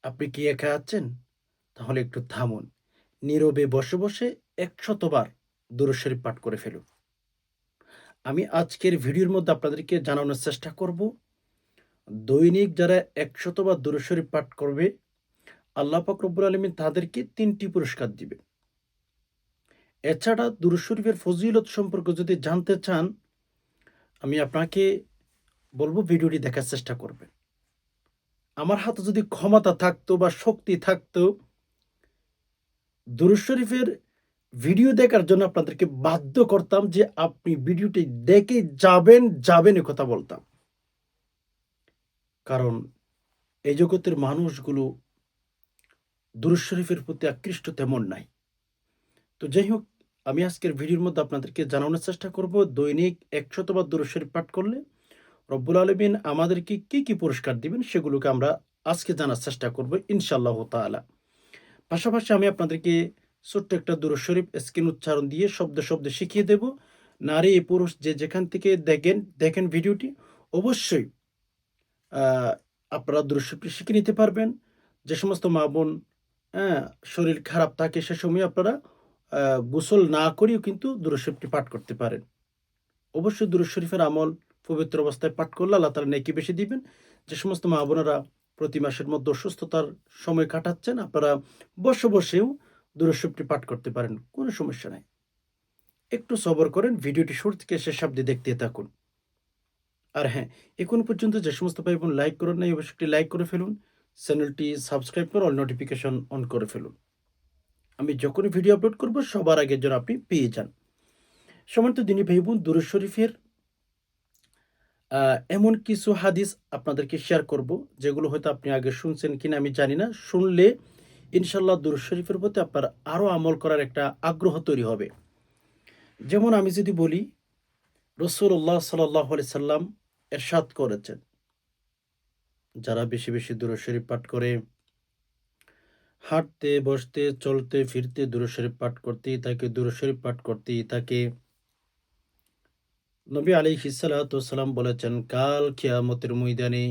আপনি কি একা আছেন? তাহলে একটু থামুন। নীরবে বসে, বসে ১০০ বার দুরূদ শরীফ পাঠ করে ফেলুন। আমি আজকের ভিডিওর মধ্যে আপনাদেরকে জানানোর চেষ্টা করব, দৈনিক যারা ১০০ বার দুরূদ শরীফ পাঠ করবে, আল্লাহ পাক রব্বুল আলামিন তাদেরকে ৩ টি পুরস্কার দিবে। এছাড়া দুরূদ শরীফের ফজিলত সম্পর্কে যদি জানতে চান, আমি আপনাকে বলব ভিডিওটি দেখার চেষ্টা করবেন। আমার হাতে যদি ক্ষমতা থাকতো বা শক্তি থাকতো, দুরূদ শরীফের ভিডিও দেখার জন্য আপনাদেরকে বাধ্য করতাম যে আপনি ভিডিওটি দেখে যাবেন এ কথা বলতাম। কারণ এই জগতের মানুষগুলো দুরূদ শরীফের প্রতি আকৃষ্ট তেমন নাই। তো যাই হোক, আমি আজকের ভিডিওর মধ্যে আপনাদেরকে জানানোর চেষ্টা করব দৈনিক ১০০ বার দুরূদ শরীফ পাঠ করলে রব্বুল আলামিন আমাদেরকে কি পুরস্কার দিবেন সেগুলোকে আমরা আজকে জানার চেষ্টা করব ইনশাআল্লাহু তাআলা। পাশাপাশি আমি আপনাদেরকে ছোট্ট একটা দুরূদ শরীফ স্ক্রিন উচ্চারণ দিয়ে শব্দে, শব্দে শিখিয়ে দেব। নারী পুরুষ যে যেখান থেকে দেখেন ভিডিওটি অবশ্যই আ আপনারা দুরূদ শরীফটি শিখে নিতে পারবেন। যে সমস্ত মা-বোন হ্যাঁ, শরীর খারাপ থাকে সে সময় আপনারা আ গোসল না করেও কিন্তু দুরূদ শরীফটি পাঠ করতে পারেন। অবশ্যই দুরূদ শরীফের আমল পবিত্র অবস্থায় পাঠ করলে আল্লাহ তাআলা নেকি বেশি দিবেন। যে সমস্ত মা-বোনেরা প্রতি মাসের মধ্যে অসুস্থতার সময় কাটাচ্ছেন, আপনারা বসেও দুরূদ শরীফটি পাঠ করতে পারেন। কোনো সমস্যা নাই। একটু সবর করেন, ভিডিওটি শুরু থেকে শেষ অব্দি দেখতে থাকুন। আর হ্যাঁ, এখনো পর্যন্ত যে সমস্ত ভাই-বোন লাইক করেন নাই অবশ্যই একটি লাইক করে ফেলুন। চ্যানেলটি সাবস্ক্রাইব করে অল নোটিফিকেশন অন করে ফেলুন। আমি যখনই ভিডিও আপলোড করব সবার আগে যেন আপনি পেয়ে যান। সম্মানিত দিনী ভাই-বোন, দুরূদ শরীফের আ এমন কিছু হাদিস আপনাদেরকে শেয়ার করব, যেগুলো হয়তো আপনি আগে শুনছেন কিনা আমি জানি না। শুনলে ইনশাআল্লাহ দুরূদ শরীফের প্রতি আপনার আরো আমল করার একটা আগ্রহ তৈরি হবে। যেমন আমি যদি বলি, রাসূলুল্লাহ সাল্লাল্লাহু আলাইহি সাল্লাম ইরশাদ করেছেন, যারা বেশি, বেশি দুরূদ শরীফ পাঠ করে, হাঁটতে, বসতে, চলতে, ফিরতে দুরূদ শরীফ পাঠ করতেই থাকে, দুরূদ শরীফ পাঠ করতেই থাকে। নবী আলাইহিস সালাতু ওয়াসসালাম বলেছেন, কাল কিয়ামতের ময়দানে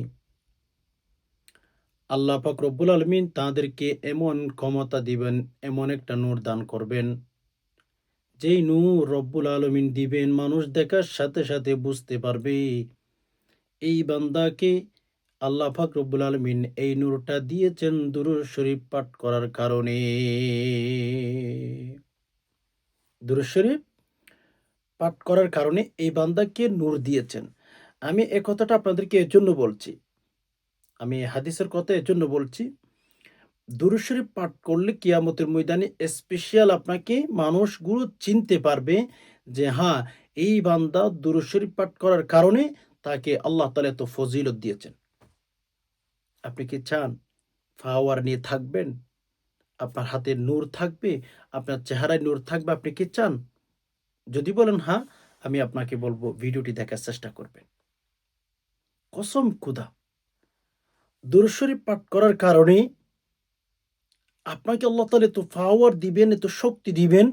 আল্লাহ পাক রব্বুল আলামিন তাদেরকে এমন ক্ষমতা দিবেন, এমন একটা নূর দান করবেন, যেই নূর রব্বুল আলামিন দিবেন মানুষ দেখার সাথে, সাথে বুঝতে পারবে এই বান্দাকে আল্লাহ পাক রব্বুল আলামিন এই নূরটা দিয়েছেন দুরূদ শরীফ পাঠ করার কারণে। দুরূদ শরীফ পাঠ করার কারণে এই বান্দাকে নূর দিয়েছেন। আমি এ কথাটা আপনাদেরকে এজন্য বলছি। আমি হাদিসের কথা এজন্য বলছি, দুরূদ শরীফ পাঠ করলে কিয়ামতের ময়দানে স্পেশাল আপনাকে মানুষগুলো চিনতে পারবে যে হ্যাঁ, এই বান্দা দুরূদ শরীফ পাঠ করার কারণে তাকে আল্লাহ তাআলা এত ফজিলত দিয়েছেন। আপনি কি চান পাওয়ার নিয়ে থাকবেন? আপনার হাতে নূর থাকবে, আপনার চেহারায় নূর থাকবে, আপনি কি চান? যদি বলেন হ্যাঁ, আমি আপনাকে বলব ভিডিওটি দেখার চেষ্টা করবেন। কসম খোদা! দুরূদ শরীফ পাঠ করার কারণে আপনাকে আল্লাহ তাআলা এত পাওয়ার দিবেন, এত শক্তি দিবেন,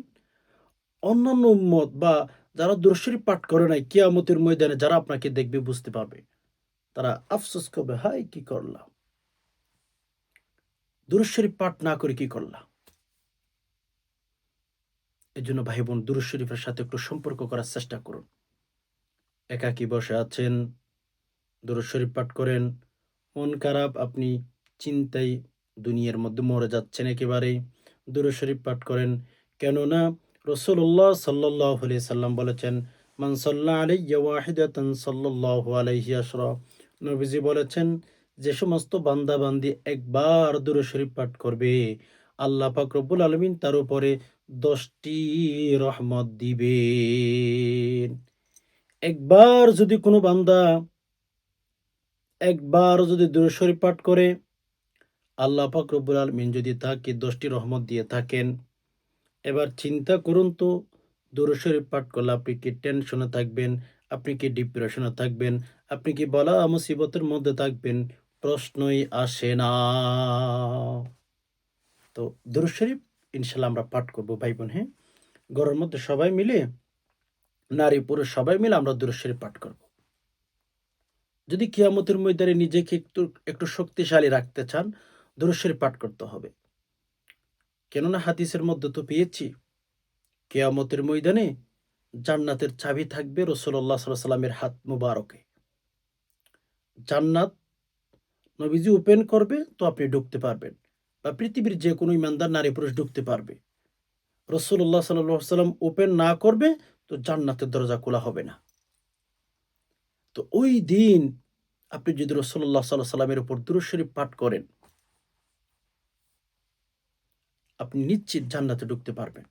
অন্যান্য উম্মত বা যারা দুরূদ শরীফ পাঠ করে নাই কিয়ামতের ময়দানে যারা আপনাকে দেখবে বুঝতে পারবে। তারা আফসোস করবে, হায় কি করলাম? দুরূদ শরীফ পাঠ না করে কি করলাম? এজন্য ভাই বোন দুরূদ শরীফের সাথে একটু সম্পর্ক করার চেষ্টা করুন। একাকী বসে আছেন, দুরূদ শরীফ পাঠ করেন। মন খারাপ, আপনি চিন্তায় দুনিয়ার মধ্যে মরে যাচ্ছেন একেবারে। দুরূদ শরীফ পাঠ করেন। কেননা রাসূলুল্লাহ সাল্লাল্লাহু আলাইহি সাল্লাম বলেছেন, মান সাল্লা আলাইয়া ওয়াহিদাতান সাল্লাল্লাহু আলাইহি আশরা। নবীজি বলেছেন, যে সমস্ত বান্দা-বান্দি একবার দুরূদ শরীফ পাঠ করবে, আল্লাহ পাক রব্বুল আলামিন তার উপরে ১০ টি রহমত দিবেন। একবার যদি কোনো বান্দা একবার যদি দুরূদ শরীফ পাঠ করে, আল্লাহ পাক রব্বুল আলামিন যদি তাকে ১০ টি রহমত দিয়ে থাকেন, এবার চিন্তা করুন তো, দুরূদ শরীফ পাঠ করলে আপনি কি টেনশনে থাকবেন? আপনি কি ডিপ্রেশনে থাকবেন? আপনি কি বালা মুসিবতের মধ্যে থাকবেন? প্রশ্নই আসে না। তো দুরূদ শরীফ ইনশাআল্লাহ আমরা পাঠ করব ভাই-বোন, হ্যাঁ? ঘরের মধ্যে সবাই মিলে, নারী পুরুষ সবাই মিলে আমরা দুরূদ শরীফ পাঠ করব। যদি কিয়ামতের ময়দানে নিজেকে একটু শক্তিশালী রাখতে চান, দুরূদ শরীফ পাঠ করতে হবে। কেননা হাদিসের মধ্যে তো পেয়েছি কিয়ামতের ময়দানে জান্নাতের চাবি থাকবে রাসূলুল্লাহ সাল্লাল্লাহু আলাইহি ওয়াসাল্লামের হাত মুবারকে। জান্নাত নবীজি ওপেন করবে তো আপনি ঢুকতে পারবেন, বা পৃথিবীর যে কোনো ইমানদার নারী পুরুষ ঢুকতে পারবে। রাসূলুল্লাহ সাল্লাল্লাহু আলাইহি ওয়াসাল্লাম ওপেন না করবে তো জান্নাতের দরজা খোলা হবে না। তো ওই দিন আপনি যদি রাসূলুল্লাহ সাল্লাল্লাহু আলাইহি ওয়াসাল্লামের উপর দুরূদ শরীফ পাঠ করেন, আপনি নিশ্চিত জান্নাতে ঢুকতে পারবেন।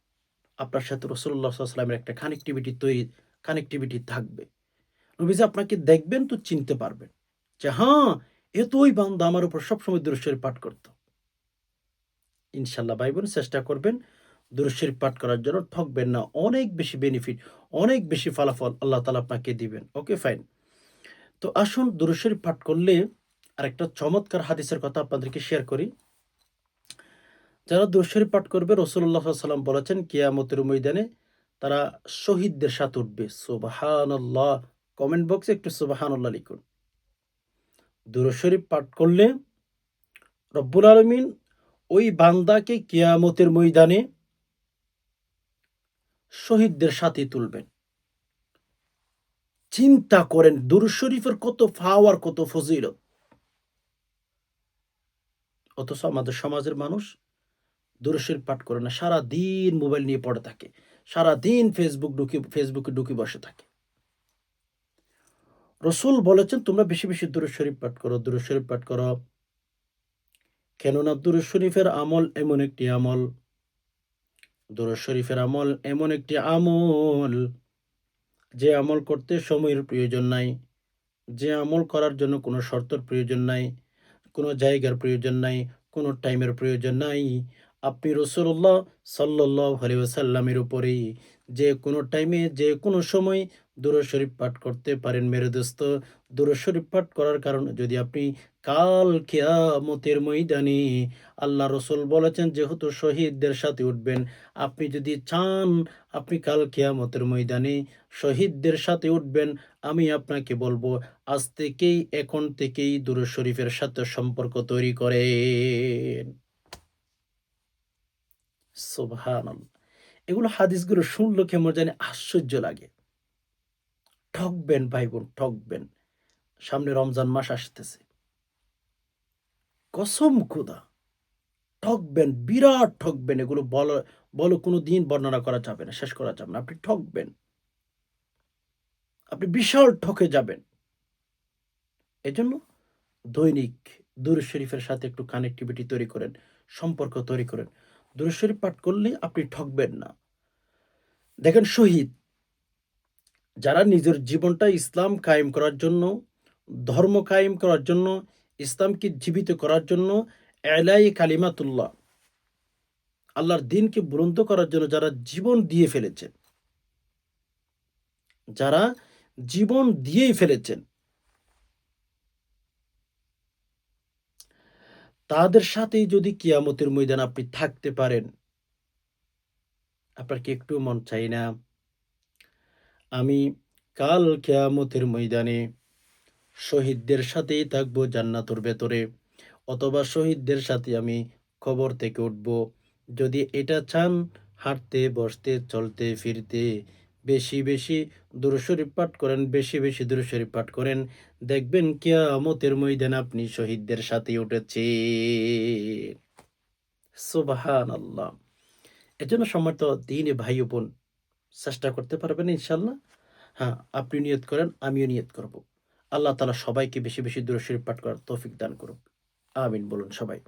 আপনার সাথে রাসূলুল্লাহ সাল্লাল্লাহু আলাইহি ওয়াসাল্লামের একটা কানেক্টিভিটি থাকবে। নবীজি আপনাকে দেখবেন তো চিনতে পারবেন যে হ্যাঁ, এ তো ওই বান্দা আমার উপর সবসময় দুরূদ শরীফ পাঠ করত। ইনশাআল্লাহ ভাই বোন চেষ্টা করবেন দুরূদ শরীফ পাঠ করার জন্য, ঠকবেন না। অনেক বেশি বেনিফিট, অনেক বেশি ফলাফল আল্লাহ তাআলা আপনাকে দিবেন। Okay fine. তো আসুন দুরূদ শরীফ পাঠ করলে আরেকটা চমৎকার হাদিসের কথা আপনাদেরকে শেয়ার করি। যারা দুরূদ শরীফ পাঠ করবে রাসূলুল্লাহ সাল্লাল্লাহু আলাইহি ওয়াসাল্লাম বলেছেন কিয়ামতের ময়দানে তারা শহীদদের সাথে উঠবে। সুবহানাল্লাহ! কমেন্ট বক্সে একটু সুবহানাল্লাহ লিখুন। দুরূদ শরীফ পাঠ করলে রব্বুল আলামিন ওই বান্দাকে কিয়ামতের ময়দানে শহীদদের সাথে তুলবেন। চিন্তা করেন দুরূদ শরীফের কত পাওয়ার, কত ফজিলত। অথচ আমাদের সমাজের মানুষ দুরূদ শরীফ পাঠ করে না। সারাদিন মোবাইল নিয়ে পড়ে থাকে। সারাদিন ফেসবুকে ঢুকে বসে থাকে। রাসূল বলেছেন তোমরা বেশি, বেশি দুরূদ শরীফ পাঠ করো, দুরূদ শরীফ পাঠ করো। কেননা দুরূদ শরীফের আমল এমন একটি আমল, দুরূদ শরীফের আমল এমন একটি আমল যে আমল করতে সময়ের প্রয়োজন নাই, যে আমল করার জন্য কোনো শর্তের প্রয়োজন নাই, কোনো জায়গার প্রয়োজন নাই, কোনো টাইমের প্রয়োজন নাই। আপনি রাসূলুল্লাহ সাল্লাল্লাহু আলাইহি ওয়াসাল্লামের উপরেই যে কোনো টাইমে, যে কোনো সময় দুরূদ শরীফ পাঠ করতে পারেন মেরে দোস্ত। দুরূদ শরীফ পাঠ করার কারণে যদি আপনি কাল কিয়ামতের ময়দানে আল্লাহ রাসূল বলেছেন যেহেতু শহীদদের সাথে উঠবেন, আপনি যদি চান আপনি কাল কিয়ামতের ময়দানে শহীদদের সাথে উঠবেন, আমি আপনাকে বলবো আজ থেকেই, এখন থেকেই দুরূদ শরীফের সাথে সম্পর্ক তৈরি করেন। সুবহানাল্লাহ! এগুলো হাদিসগুলো শুনলে কেমন জানি আশ্চর্য লাগে। ঠকবেন ভাই বোন, ঠকবেন। সামনে রমজান মাস আসতেছে। কসম খোদা ঠকবেন, বিরাট ঠকবেন। এগুলো বলে কোনোদিন বর্ণনা করা যাবে না, শেষ করা যাবে না। আপনি ঠকবেন। আপনি বিশাল ঠকে যাবেন। এজন্য দৈনিক দুরূদ শরীফের সাথে একটু কানেক্টিভিটি তৈরি করেন, সম্পর্ক তৈরি করেন। দুরূদ শরীফ পাঠ করলে আপনি ঠকবেন না। দেখেন শহীদ, যারা নিজের জীবনটা ইসলাম কায়েম করার জন্য, ধর্ম কায়েম করার জন্য, ইসলামকে জীবিত করার জন্য, এলাই কালিমাতুল্লাহ, আল্লাহর দ্বীনকে বুলন্দ করার জন্য যারা জীবন দিয়ে ফেলেছেন, যারা জীবন দিয়েই ফেলেছেন, তাদের সাথেই যদি কিয়ামতের ময়দানে আপনি থাকতে পারেন, আপনার কি একটু মন চাই না আমি কাল কিয়ামতের ময়দানে শহীদদের সাথেই থাকবো জান্নাতুর ভেতরে, অথবা শহীদদের সাথে আমি কবর থেকে উঠব। যদি এটা চান হাঁটতে, বসতে, চলতে, ফিরতে বেশি, বেশি দুরূদ শরীফ পাঠ করেন, বেশি, বেশি দুরূদ শরীফ পাঠ করেন। দেখবেন কিয়ামতের ময়দানে আপনি শহীদদের সাথে উঠেছেন। সুবহানাল্লাহ! এজন্য সম্মানিত দ্বীনি ভাই ও বোন চেষ্টা করতে পারবেন ইনশাআল্লাহ? হ্যাঁ, আপনি নিয়ত করেন, আমিও নিয়ত করব। আল্লাহ তাআলা সবাইকে বেশি, বেশি দুরূদ শরীফ পাঠ করার তৌফিক দান করুক। আমিন বলুন সবাই।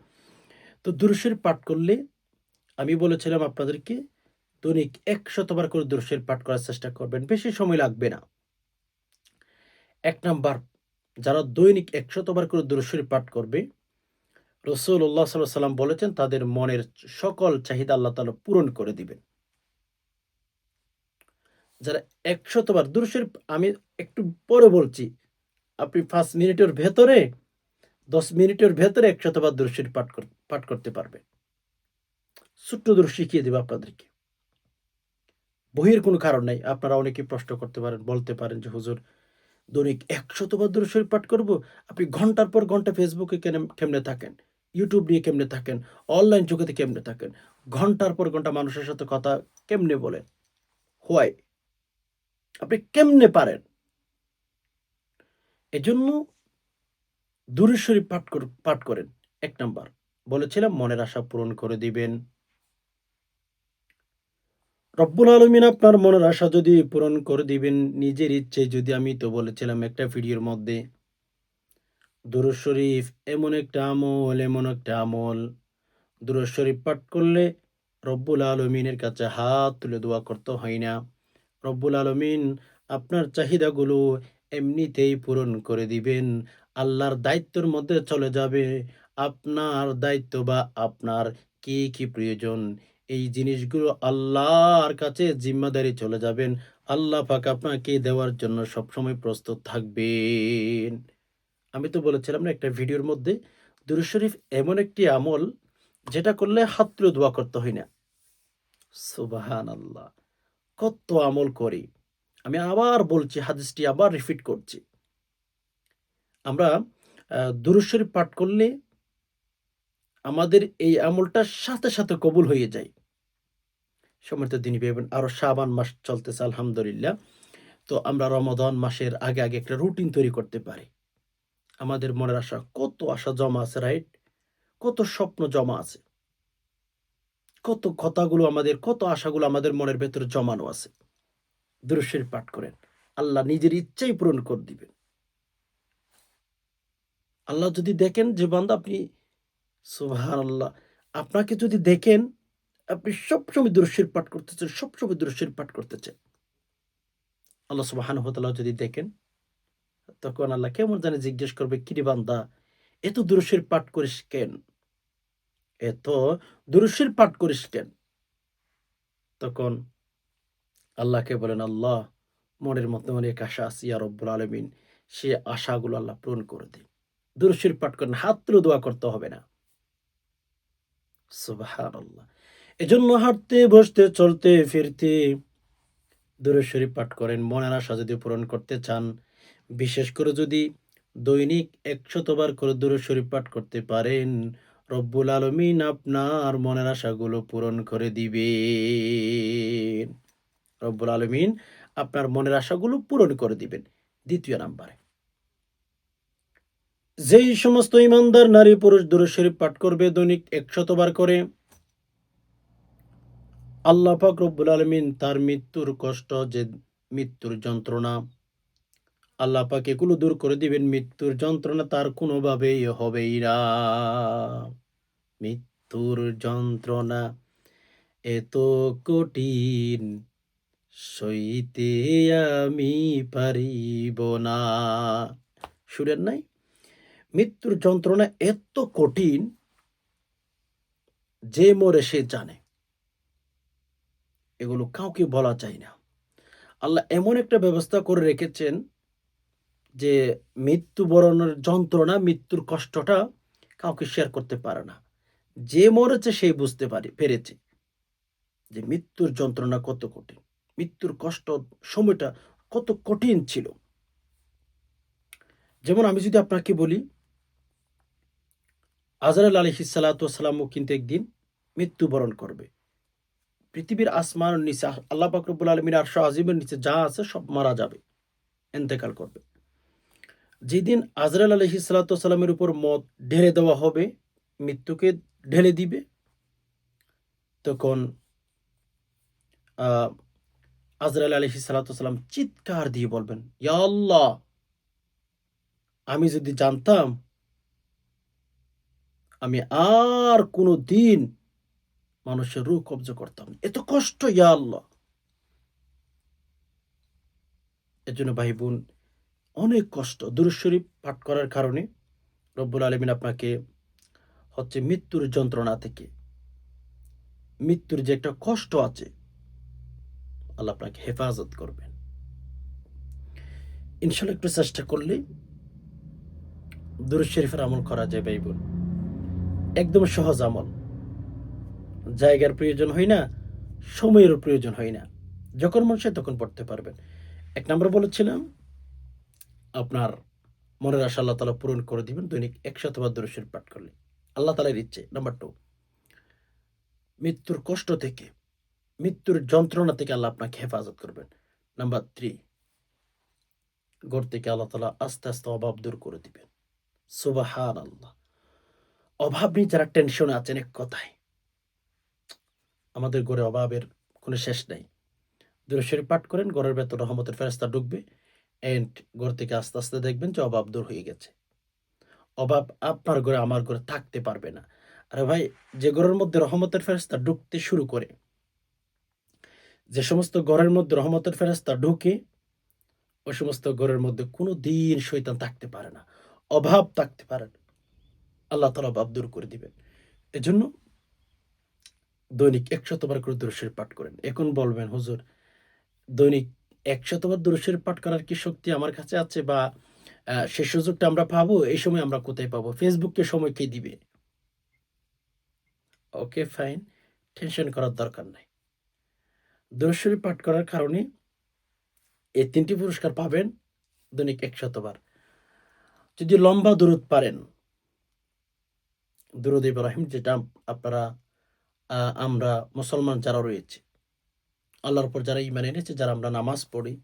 তো দুরূদ শরীফ পাঠ করলে আমি বলেছিলাম আপনাদেরকে দৈনিক ১০০ বার করে দুরূদ শরীফ পাঠ করার চেষ্টা করবেন। বেশি সময় লাগবে না। ১ নাম্বার, যারা দৈনিক ১০০ বার করে দুরূদ শরীফ পাঠ করবে, রাসূলুল্লাহ সাল্লাল্লাহু আলাইহি ওয়াসাল্লাম বলেছেন তাদের মনের সকল চাহিদা আল্লাহ তাআলা পূরণ করে দিবেন। যারা ১০০ বার দুরূদ শরীফ, আমি একটু পরে বলছি। আপনি ৫ মিনিটের ভেতরে, ১০ মিনিটের ভেতরে ১০০ বার দুরূদ শরীফ পাঠ করতে পারবেন। ছোট্ট দুরূদ শিখিয়ে দেব আপনাদেরকে। বহির কোনো কারণ নাই। আপনারা অনেকেই প্রশ্ন করতে পারেন, বলতে পারেন যে হুজুর দৈনিক ১০০ বার দুরূদ শরীফ পাঠ করব। আপনি ঘন্টার পর ঘন্টা ফেসবুকে কেমনে থাকেন? ইউটিউব নিয়ে কেমনে থাকেন, অনলাইন জগতে কেমনে থাকেন, ঘন্টার পর ঘন্টা মানুষের সাথে কথা কেমনে বলেন, হোয়াই? আপনি কেমনে পারেন? এজন্য দুরূদ শরীফ পাঠ করেন। ১ নাম্বার বলেছিলাম মনের আশা পূরণ করে দিবেন। রব্বুল আলামিন আপনার মনের আশা যদি পূরণ করে দিবেন নিজের ইচ্ছায়, যদি আমি তো বলেছিলাম একটা ভিডিওর মধ্যে, দুরূদ শরীফ এমন একটা আমল, দুরূদ শরীফ পাঠ করলে রব্বুল আলামিনের কাছে হাত তুলে দোয়া করতে হয় না। রব্বুল আলামিন আপনার চাহিদাগুলো এমনিতেই পূরণ করে দিবেন। আল্লাহর দায়িত্বের মধ্যে চলে যাবে। আপনার দায়িত্ব বা আপনার কি প্রয়োজন, এই জিনিসগুলো আল্লাহর কাছে জিম্মাদারি চলে যাবেন। আল্লাহ পাক আপনাকে দেওয়ার জন্য সবসময় প্রস্তুত থাকবেন। আমি তো বলেছিলাম না একটা ভিডিওর মধ্যে, দুরূদ শরীফ এমন একটি আমল যেটা করলে হাত তুলে দোয়া করতে হয় না। সুবহানাল্লাহ! কত আমল করি। আমি আবার বলছি, হাদিসটি আবার রিপিট করছি। আমরা দুরূদ শরীফ পাঠ করলে আমাদের এই আমলটা সাথে কবুল হয়ে যায়। সম্মানিত দিনী ভাই বোন, আরো শাবান মাস চলতেছে আলহামদুলিল্লাহ। তো আমরা রমাদান মাসের আগে একটা রুটিন তৈরি করতে পারি। আমাদের মনের আশা, কত আশা জমা আছে, রাইট? কত স্বপ্ন জমা আছে। কত কথাগুলো আমাদের, কত আশাগুলো আমাদের মনের ভেতরে জমানো আছে। দুরূদ শরীফ পাঠ করেন। আল্লাহ নিজের ইচ্ছাই পূরণ করে দিবেন। আল্লাহ যদি দেখেন যে বান্দা আপনি, সুবহানাল্লাহ, আপনাকে যদি দেখেন আপনি সবসময় দুরূদ শরীফ পাঠ করতেছেন, সবসময় দুরূদ শরীফ পাঠ করতেছেন। আল্লাহ সুবহানাহু ওয়া তাআলা যদি দেখেন, তখন আল্লাহ কেমন জানি জিজ্ঞেস করবে, "কিরে বান্দা, এত দুরূদ শরীফ পাঠ করিস কেন? এত দুরূদ শরীফ পাঠ করিস কেন?" তখন আল্লাহকে বলেন, "আল্লাহ, মনের মধ্যে অনেক আশা আছে ইয়া রব্বুল আলামিন। সে আশাগুলো আল্লাহ পূরণ করে দিন।" দুরূদ শরীফ পাঠ করেন, হাত তুলে দোয়া করতে হবে না। সুবহানাল্লাহ! এজন্য হাঁটতে, বসতে, চলতে, ফিরতে দুরূদ শরীফ পাঠ করেন। মনের আশা যদি পূরণ করতে চান, বিশেষ করে যদি দৈনিক ১০০ বার করে দুরূদ শরীফ পাঠ করতে পারেন, রব্বুল আলামিন আপনার মনের আশাগুলো পূরণ করে দিবেন। রব্বুল আলামিন আপনার মনের আশাগুলো পূরণ করে দিবেন। ২য় নাম্বারে, যেই সমস্ত ঈমানদার নারী পুরুষ দুরূদ শরীফ পাঠ করবে দৈনিক ১০০ বার করে, আল্লাহ পাক রব্বুল আলামিন তার মৃত্যুর কষ্ট, যে মৃত্যুর যন্ত্রণা, আল্লাহ পাক এগুলো দূর করে দিবেন। মৃত্যুর যন্ত্রণা তার কোনোভাবেই হবেই না। মৃত্যুর যন্ত্রণা এত কঠিন, সইতে আমি পারিব না। শুনেন নাই? মৃত্যুর যন্ত্রণা এত কঠিন, যে মরে সে জানে। এগুলো কাউকে বলা যায় না। আল্লাহ এমন একটা ব্যবস্থা করে রেখেছেন যে মৃত্যুবরণের যন্ত্রণা, মৃত্যুর কষ্টটা কাউকে শেয়ার করতে পারে না। যে মরেছে সেই বুঝতে পেরেছে যে মৃত্যুর যন্ত্রণা কত কঠিন। মৃত্যুর কষ্ট, সময়টা কত কঠিন ছিল। যেমন আমি যদি আপনাকে বলি, আজরাইল আলাইহিস সালাতু ওয়াস সালামও কিন্তু একদিন মৃত্যুবরণ করবে। পৃথিবীর আসমানের নিচে আল্লাহ পাক রব্বুল আলামিনের আরশ আজিমের নিচে যা আছে সব মারা যাবে, ইন্তেকাল করবে। যেদিন আজরাইল আলাইহিস সালাতু ওয়াস সালামের উপর মত ঢেলে দেওয়া হবে, মৃত্যুকে ঢেলে দিবে, তখন আ আজরাইল আলাইহিস সালাতু ওয়াস সালাম চিৎকার দিয়ে বলবেন, "ইয়া আল্লাহ! আমি যদি জানতাম, আমি আর কোনদিন মানুষের রূহ কব্জা করতাম না। এত কষ্ট, ইয়া আল্লাহ!" এজন্য ভাই বোন, অনেক কষ্ট। দুরূদ শরীফ পাঠ করার কারণে রব্বুল আলামিন আপনাকে মৃত্যুর যন্ত্রণা থেকে, মৃত্যুর যে একটা কষ্ট আছে, আল্লাহ আপনাকে হেফাজত করবেন। ইনশাআল্লাহ একটু চেষ্টা করলে দুরূদ শরীফের আমল করা যায় ভাই বোন। একদম সহজ আমল। জায়গার প্রয়োজন হয় না, সময়েরও প্রয়োজন হয় না। যখন মন চায় তখন পড়তে পারবেন। ১ নাম্বার বলেছিলাম, আপনার মনের আশা আল্লাহ তাআলা পূরণ করে দিবেন দৈনিক ১০০ বার দুরূদ শরীফ পাঠ করলে। আল্লাহ তাআলার ইচ্ছে। নাম্বার 2, মৃত্যুর কষ্ট থেকে, মৃত্যুর যন্ত্রণা থেকে আল্লাহ আপনাকে হেফাজত করবেন। নাম্বার 3, ঘর থেকে আল্লাহ তাআলা আস্তে, আস্তে অভাব দূর করে দিবেন। সুবহানাল্লাহ! অভাব নিয়ে যারা টেনশনে আছেন, এক কথায় আমাদের ঘরে অভাবের কোনো শেষ নাই। দুরূদ শরীফ পাঠ করেন, ঘরের ভেতর রহমতের ফেরেশতা ঢুকবে অ্যান্ড ঘর থেকে আস্তে, আস্তে দেখবেন যে অভাব দূর হয়ে গেছে। অভাব আপনার ঘরে, আমার ঘরে থাকতে পারবে না। আরে ভাই, যে ঘরের মধ্যে রহমতের ফেরেশতা ঢুকতে শুরু করে, যে সমস্ত ঘরের মধ্যে রহমতের ফেরেশতা ঢুকে, ওই সমস্ত ঘরের মধ্যে কোনোদিন শয়তান থাকতে পারে না। অভাব থাকতে পারে না। আল্লাহ তাআলা অভাব দূর করে দিবেন। এজন্য দৈনিক ১০০ বার করে দুরূদ শরীফ পাঠ করেন। এখন বলবেন, হুজুর দৈনিক ১০০ বার দুরূদ শরীফ পাঠ করার কি শক্তি আমার কাছে আছে, বা সে সুযোগটা আমরা পাবো? এই সময় আমরা কোথায় পাবো? ফেসবুককে সময় কে দিবে? ওকে ফাইন, টেনশন করার দরকার নাই। দুরূদ শরীফ পাঠ করার কারণে এই ৩ টি পুরস্কার পাবেন দৈনিক ১০০ বার। যদি লম্বা দুরূদ পারেন, দুরূদ ইব্রাহিম, যেটা আপনারা আমরা মুসলমান যারা রয়েছে, আল্লাহর উপর যারা ঈমান এনেছে, যারা আমরা নামাজ পড়ি,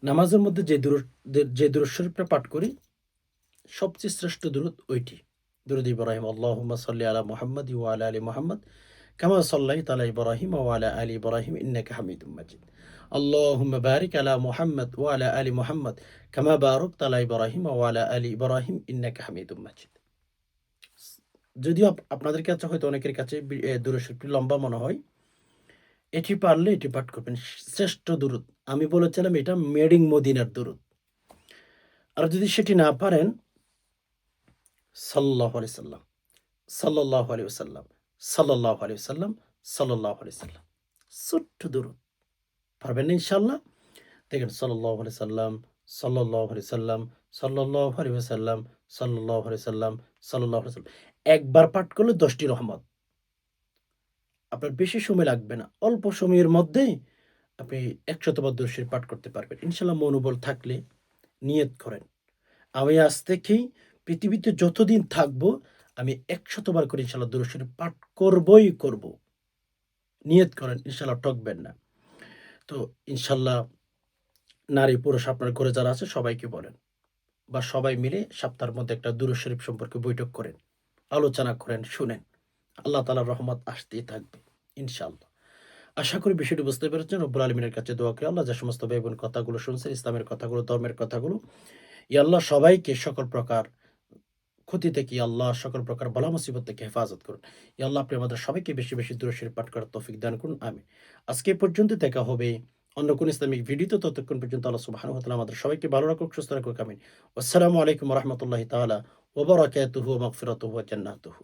নামাজের মধ্যে যে দুরূদ শরীফটা পাঠ করি, সবচেয়ে শ্রেষ্ঠ দুরূদ ওইটি। দুরূদ ইব্রাহিম, আল্লাহুম্মা সাল্লি আলা মুহাম্মাদ ওয়া আলা আলি মুহাম্মাদ কামা সাল্লাইতা আলা ইব্রাহিম ওয়া আলা আলি ইব্রাহিম ইন্নাকা হামিদুম মাজিদ। আল্লাহুম্মা বারিক আলা মুহাম্মাদ ওয়া আলা আলি মুহাম্মাদ কামা বারাকতা আলা ইব্রাহিম ওয়া আলা আলি ইব্রাহিম ইন্নাকা হামিদুম মাজিদ। যদিও আপনাদের কাছে, হয়তো অনেকের কাছে দুরূদ শরীফটি লম্বা মনে হয়, এটি পারলে এটি পাঠ করবেন। শ্রেষ্ঠ দুরূদ। আমি বলেছিলাম এটা মেড ইন মদিনার দুরূদ। আর যদি সেটি না পারেন, সাল্লাল্লাহু আলাইহি সাল্লাম, সাল্লাল্লাহু আলাইহি ওয়াসাল্লাম, সাল্লাল্লাহু আলাইহি ওয়াসাল্লাম, সাল্লাল্লাহু আলাইহি সাল্লাম। ছোট্ট দুরূদ। পারবেন না ইনশাআল্লাহ? দেখেন, সাল্লাল্লাহু আলাইহি সাল্লাম, সাল্লাল্লাহু আলাইহি সাল্লাম, সাল্লাল্লাহু আলাইহি ওয়াসাল্লাম, সাল্লাল্লাহু আলাইহি সাল্লাম, সাল্লাল্লাহু আলাইহি সাল্লাম। একবার পাঠ করলে ১০ টি রহমত। আপনার বেশি সময় লাগবে না। অল্প সময়ের মধ্যেই আপনি ১০০ বার দুরূদ শরীফ পাঠ করতে পারবেন। ইনশাআল্লাহ মনোবল থাকলে নিয়ত করেন, আমি আজ থেকেই পৃথিবীতে যতদিন থাকবো, আমি ১০০ বার করে ইনশাআল্লাহ দুরূদ শরীফ পাঠ করবই করব। নিয়ত করেন, ইনশাআল্লাহ ঠকবেন না। তো ইনশাআল্লাহ নারী পুরুষ আপনার ঘরে যারা আছে সবাইকে বলেন, বা সবাই মিলে সপ্তাহের মধ্যে একটা দুরূদ শরীফ সম্পর্কে বৈঠক করেন, আলোচনা করেন, শুনেন। আল্লাহ তাআলার রহমত আসতেই থাকবে ইনশাআল্লাহ। আশা করি বিষয়টি বুঝতে পেরেছেন। রব্বুল আলামিনের কাছে দোয়া করি, আল্লাহ যে সমস্ত ভাই বোন কথাগুলো শুনছেন, ইসলামের কথাগুলো, ধর্মের কথাগুলো, ইয়া আল্লাহ সবাইকে সকল প্রকার ক্ষতি থেকে, আল্লাহ সকল প্রকার বালা মুসিবত থেকে হেফাজত করুন। ইয়া আল্লাহ, আপনি আমাদের সবাইকে বেশি, বেশি দুরূদ শরীফ পাঠ করার তৌফিক দান করুন। আমিন। আজকে এ পর্যন্ত, দেখা হবে অন্য কোন ইসলামিক ভিডিওতে। ততক্ষণ পর্যন্ত আল্লাহ সুবহানাহু ওয়া তাআলা আমাদের সবাইকে ভালো রাখুক, সুস্থ রাখুক। আমিন। আসসালামু আলাইকুম ওয়া রাহমাতুল্লাহি তাআলা ওয়া বারাকাতুহু ওয়া মাগফিরাতুহু ওয়া জান্নাতুহু।